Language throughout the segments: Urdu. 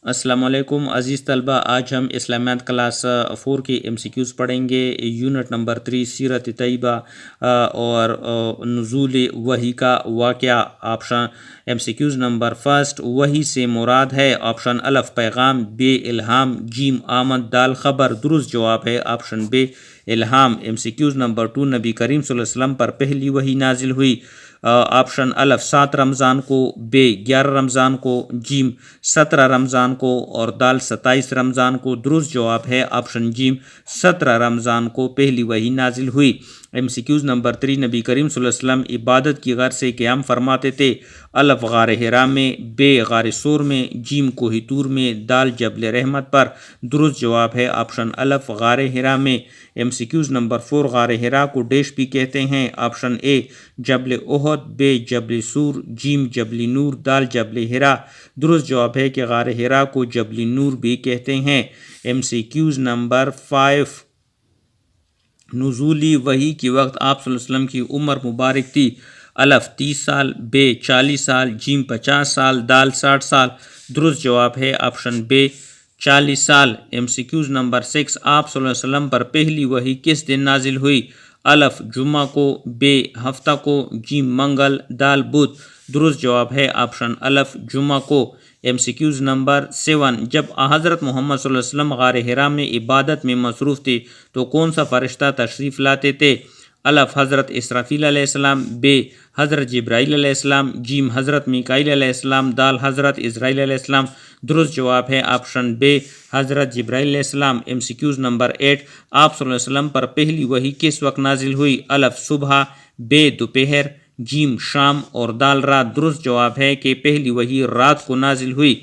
السلام علیکم عزیز طلبہ، آج ہم اسلامیات کلاس 4 کے MCQs پڑھیں گے۔ یونٹ نمبر 3 سیرت طیبہ اور نزول وحی کا واقعہ۔ آپشن MCQs نمبر 1 وحی سے مراد ہے آپشن الف پیغام، بے الہام، جیم آمد، دال خبر۔ درست جواب ہے آپشن بے الہام۔ MCQs نمبر 2 نبی کریم صلی اللہ علیہ وسلم پر پہلی وحی نازل ہوئی۔ آپشن الف 7 رمضان کو، بے 11 رمضان کو، جیم 17 رمضان کو اور دال 27 رمضان کو۔ درست جواب ہے آپشن جیم 17 رمضان کو پہلی وحی نازل ہوئی۔ MCQs نمبر 3 نبی کریم صلی اللہ علیہ وسلم عبادت کی غرض سے قیام فرماتے تھے۔ الف غار حرا میں، بے غار سور میں، جیم کوہ طور میں، دال جبل رحمت پر۔ درست جواب ہے آپشن الف غار حرا میں۔ MCQs نمبر 4 غار حرا کو ڈیش بھی کہتے ہیں۔ آپشن اے جبل احد، بے جبل سور، جیم جبل نور، دال جبل حرا۔ درست جواب ہے کہ غار حرا کو جبل نور بھی کہتے ہیں۔ MCQs نمبر 5 نزولی وحی کے وقت آپ صلی اللہ علیہ وسلم کی عمر مبارک تھی۔ الف 30 سال، بے 40 سال، جیم 50 سال، دال 60 سال۔ درست جواب ہے آپشن بے 40 سال۔ MCQs نمبر 6 آپ صلی اللہ علیہ وسلم پر پہلی وحی کس دن نازل ہوئی؟ الف جمعہ کو، بے ہفتہ کو، جیم منگل، دال بدھ۔ درست جواب ہے آپشن الف جمعہ کو۔ MCQs نمبر 7 جب حضرت محمد صلی اللہ علیہ وسلم غار حرا میں عبادت میں مصروف تھے تو کون سا فرشتہ تشریف لاتے تھے؟ الف حضرت اسرافیل علیہ السلام، بے حضرت جبرائیل علیہ السلام، جیم حضرت میکائیل علیہ السلام، دال حضرت اسرائیل علیہ السلام۔ درست جواب ہے آپشن بے حضرت جبرائیل علیہ السلام۔ MCQs نمبر 8 آپ صلی اللہ علیہ وسلم پر پہلی وحی کس وقت نازل ہوئی؟ الف صبح، بے دوپہر، جیم شام اور دال رات۔ درست جواب ہے کہ پہلی وحی رات کو نازل ہوئی۔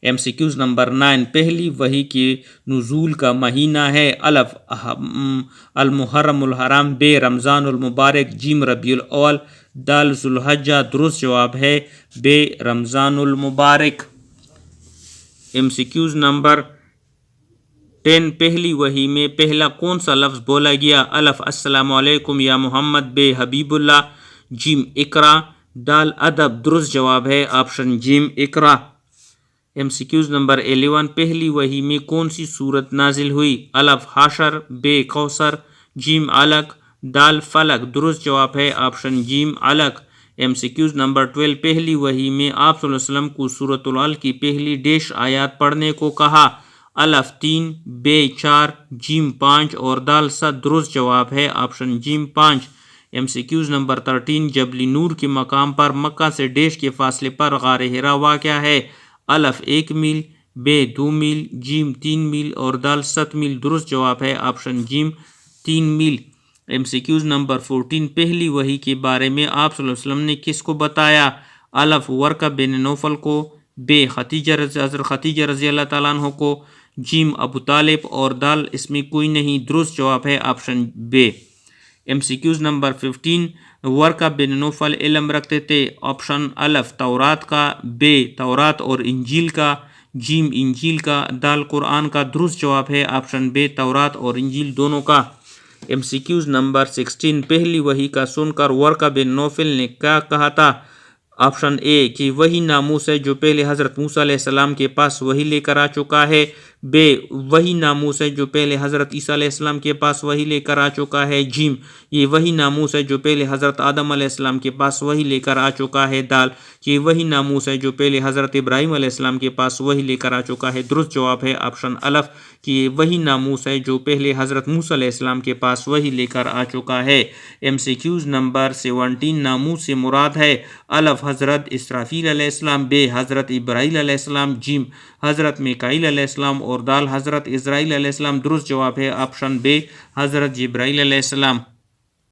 MCQs نمبر 9 پہلی وحی کے نزول کا مہینہ ہے۔ الف المحرم الحرام، بے رمضان المبارک، جیم ربیع الاول، دال ذوالحجہ۔ درست جواب ہے بے رمضان المبارک۔ MCQs نمبر 10 پہلی وحی میں پہلا کون سا لفظ بولا گیا؟ الف السلام علیکم یا محمد، بے حبیب اللہ، جیم اقرا، دال ادب۔ درست جواب ہے آپشن جیم اقرا۔ MCQs نمبر 11 پہلی وحی میں کون سی سورت نازل ہوئی؟ الف حشر، بے کوثر، جیم علق، دال فلق۔ درست جواب ہے آپشن جیم علق۔ MCQs نمبر 12 پہلی وحی میں آپ صلی اللہ علیہ وسلم کو سورۃ العلق کی پہلی ڈیش آیات پڑھنے کو کہا؟ الف 3، بے 4، جیم 5 اور دال 7۔ درست جواب ہے آپشن جیم 5۔ MCQs نمبر 13 جبل نور کے مقام پر مکہ سے ڈیش کے فاصلے پر غار حرا واقع ہے؟ الف 1 میل، بے 2 میل، جیم 3 میل اور دال 7 میل۔ درست جواب ہے آپشن جیم 3 میل۔ MCQs نمبر 14 پہلی وحی کے بارے میں آپ صلی اللہ علیہ وسلم نے کس کو بتایا؟ الف ورقہ بن نوفل کو، بے حضرت خدیجہ رضی اللہ تعالیٰ عنہ کو، جیم ابو طالب اور دال اس میں کوئی نہیں۔ درست جواب ہے آپشن بے۔ MCQs نمبر 15 ورقہ بن نوفل علم رکھتے تھے؟ آپشن الف تورات کا، بے تورات اور انجیل کا، جیم انجیل کا، دال قرآن کا۔ درست جواب ہے آپشن بے تورات اور انجیل دونوں کا۔ MCQs نمبر 16 پہلی وحی کا سن کر ورقہ بن نوفل نے کیا کہا تھا؟ آپشن اے کہ وہی ناموس ہے جو پہلے حضرت موسیٰ علیہ السلام کے پاس وحی لے کر آ چکا ہے، بے وہی ناموس ہے جو پہلے حضرت عیسیٰ علیہ السلام کے پاس وحی لے کر آ چکا ہے، جیم یہ وہی ناموس ہے جو پہلے حضرت آدم علیہ السلام کے پاس وحی لے کر آ چکا ہے، دال یہ وہی ناموس ہے جو پہلے حضرت ابراہیم علیہ السلام کے پاس وحی لے کر آ چکا ہے۔ درست جواب ہے آپشن الف کہ یہ وہی ناموس ہے جو پہلے حضرت موسیٰ علیہ السلام کے پاس وحی لے کر آ چکا ہے۔ MCQs نمبر 17 ناموس سے مراد ہے؟ الف حضرت اسرافیل علیہ السلام، بے حضرت ابراہیل علیہ السلام، جیم حضرت میکائیل علیہ السلام اور دال حضرت اسرائیل علیہ السلام۔ درست جواب ہے آپشن بے حضرت جبرائیل علیہ السلام۔